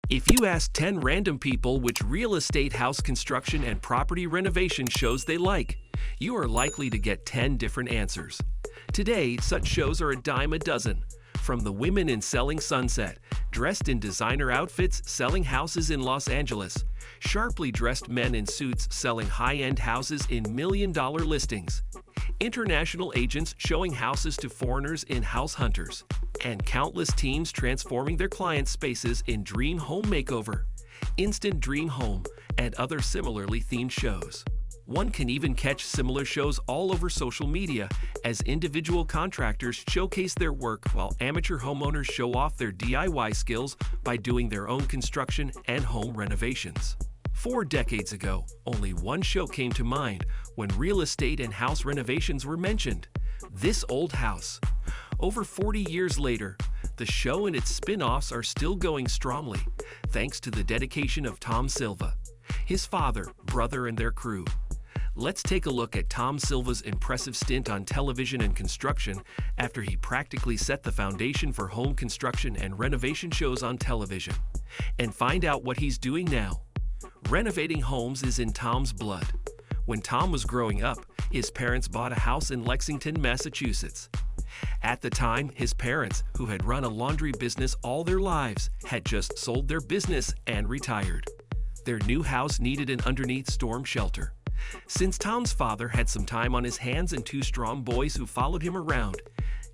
If you ask 10 random people which real estate, house construction, and property renovation shows they like, you are likely to get 10 different answers. Today, such shows are a dime a dozen. From the women in Selling Sunset, dressed in designer outfits selling houses in Los Angeles, sharply dressed men in suits selling high-end houses in million-dollar listings, international agents showing houses to foreigners in House Hunters, and countless teams transforming their clients' spaces in Dream Home Makeover, Instant Dream Home, and other similarly themed shows. One can even catch similar shows all over social media as individual contractors showcase their work while amateur homeowners show off their DIY skills by doing their own construction and home renovations. 4 decades ago, only one show came to mind when real estate and house renovations were mentioned: This Old House. Over 40 years later, the show and its spin-offs are still going strongly, thanks to the dedication of Tom Silva, his father, brother, and their crew. Let's take a look at Tom Silva's impressive stint on television and construction after he practically set the foundation for home construction and renovation shows on television, and find out what he's doing now. Renovating homes is in Tom's blood. When Tom was growing up, his parents bought a house in Lexington, Massachusetts. At the time, his parents, who had run a laundry business all their lives, had just sold their business and retired. Their new house needed an underneath storm shelter. Since Tom's father had some time on his hands and 2 strong boys who followed him around,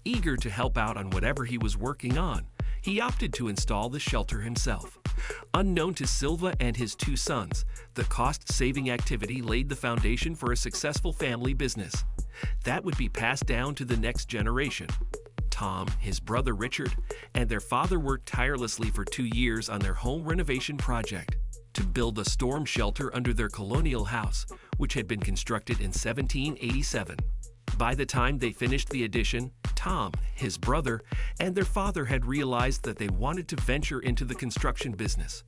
eager to help out on whatever he was working on, he opted to install the shelter himself. Unknown to Silva and his 2 sons, the cost-saving activity laid the foundation for a successful family business that would be passed down to the next generation. Tom, his brother Richard, and their father worked tirelessly for 2 years on their home renovation project to build a storm shelter under their colonial house, which had been constructed in 1787. By the time they finished the addition, Tom, his brother, and their father had realized that they wanted to venture into the construction business.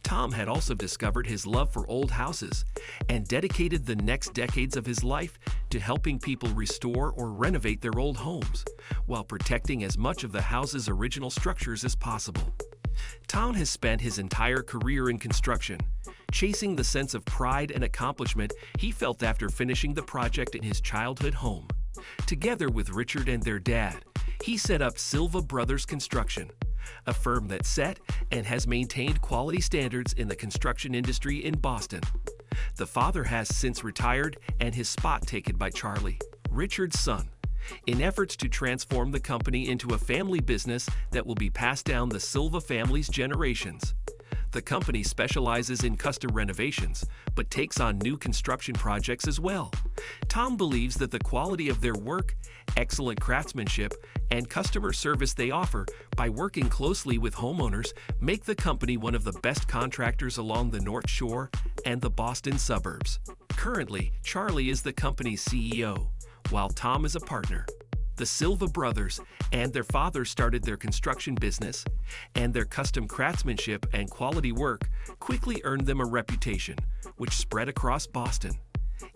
Tom had also discovered his love for old houses and dedicated the next decades of his life to helping people restore or renovate their old homes, while protecting as much of the house's original structures as possible. Tom has spent his entire career in construction, chasing the sense of pride and accomplishment he felt after finishing the project in his childhood home. Together with Richard and their dad, he set up Silva Brothers Construction, a firm that set and has maintained quality standards in the construction industry in Boston. The father has since retired and his spot taken by Charlie, Richard's son, in efforts to transform the company into a family business that will be passed down the Silva family's generations. The company specializes in custom renovations, but takes on new construction projects as well. Tom believes that the quality of their work, excellent craftsmanship, and customer service they offer by working closely with homeowners make the company one of the best contractors along the North Shore and the Boston suburbs. Currently, Charlie is the company's CEO, while Tom is a partner. The Silva brothers and their father started their construction business, and their custom craftsmanship and quality work quickly earned them a reputation, which spread across Boston.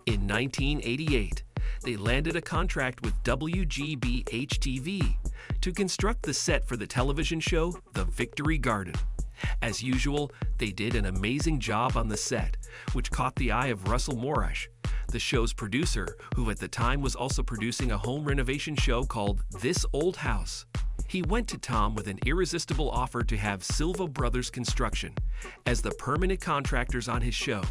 In 1988, they landed a contract with WGBH-TV to construct the set for the television show The Victory Garden. As usual, they did an amazing job on the set, which caught the eye of Russel Morash, the show's producer, who at the time was also producing a home renovation show called This Old House. He went to Tom with an irresistible offer to have Silva Brothers Construction as the permanent contractors on his show.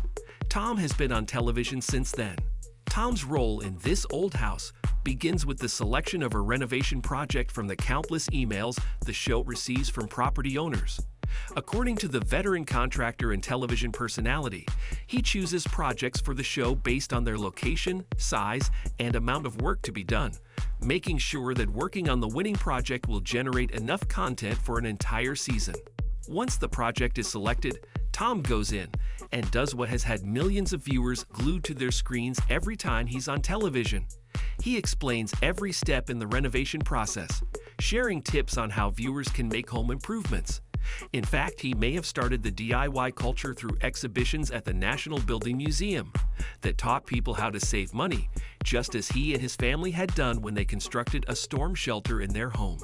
Tom has been on television since then. Tom's role in This Old House begins with the selection of a renovation project from the countless emails the show receives from property owners. According to the veteran contractor and television personality, he chooses projects for the show based on their location, size, and amount of work to be done, making sure that working on the winning project will generate enough content for an entire season. Once the project is selected, Tom goes in and does what has had millions of viewers glued to their screens every time he's on television. He explains every step in the renovation process, sharing tips on how viewers can make home improvements. In fact, he may have started the DIY culture through exhibitions at the National Building Museum that taught people how to save money, just as he and his family had done when they constructed a storm shelter in their home.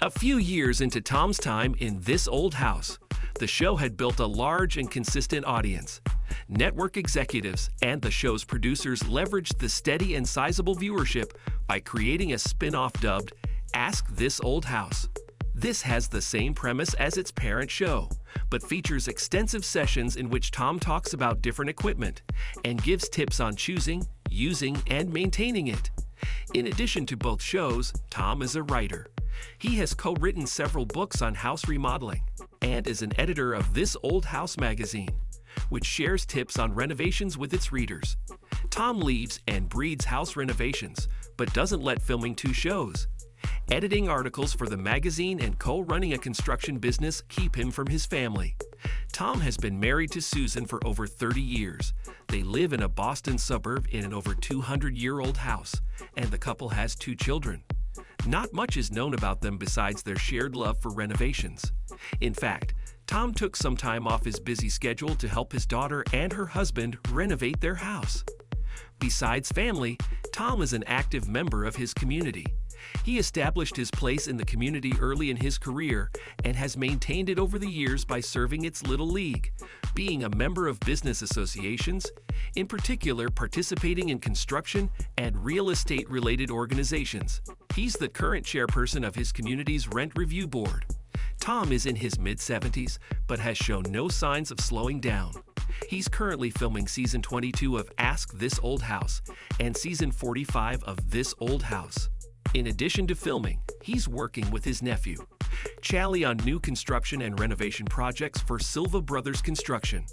A few years into Tom's time in This Old House, The show had built a large and consistent audience. Network executives and the show's producers leveraged the steady and sizable viewership by creating a spin-off dubbed Ask This Old House. This has the same premise as its parent show, but features extensive sessions in which Tom talks about different equipment and gives tips on choosing, using, and maintaining it. In addition to both shows, Tom is a writer. He has co-written several books on house remodeling and is an editor of This Old House magazine, which shares tips on renovations with its readers. Tom lives and breathes house renovations, but doesn't let filming two shows. Editing articles for the magazine and co-running a construction business keep him from his family. Tom has been married to Susan for over 30 years. They live in a Boston suburb in an over 200-year-old house, and the couple has 2 children. Not much is known about them besides their shared love for renovations. In fact, Tom took some time off his busy schedule to help his daughter and her husband renovate their house. Besides family, Tom is an active member of his community. He established his place in the community early in his career and has maintained it over the years by serving its Little League, being a member of business associations, in particular participating in construction and real estate-related organizations. He's the current chairperson of his community's rent review board. Tom is in his mid-70s, but has shown no signs of slowing down. He's currently filming Season 22 of Ask This Old House and Season 45 of This Old House. In addition to filming, he's working with his nephew, Charlie, on new construction and renovation projects for Silva Brothers Construction.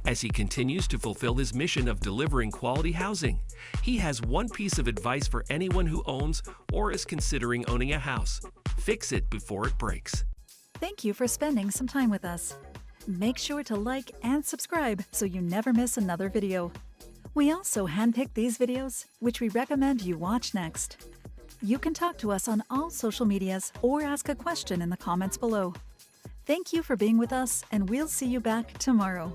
As he continues to fulfill his mission of delivering quality housing, he has one piece of advice for anyone who owns or is considering owning a house: fix it before it breaks. Thank you for spending some time with us. Make sure to like and subscribe so you never miss another video. We also handpick these videos, which we recommend you watch next. You can talk to us on all social medias or ask a question in the comments below. Thank you for being with us, and we'll see you back tomorrow.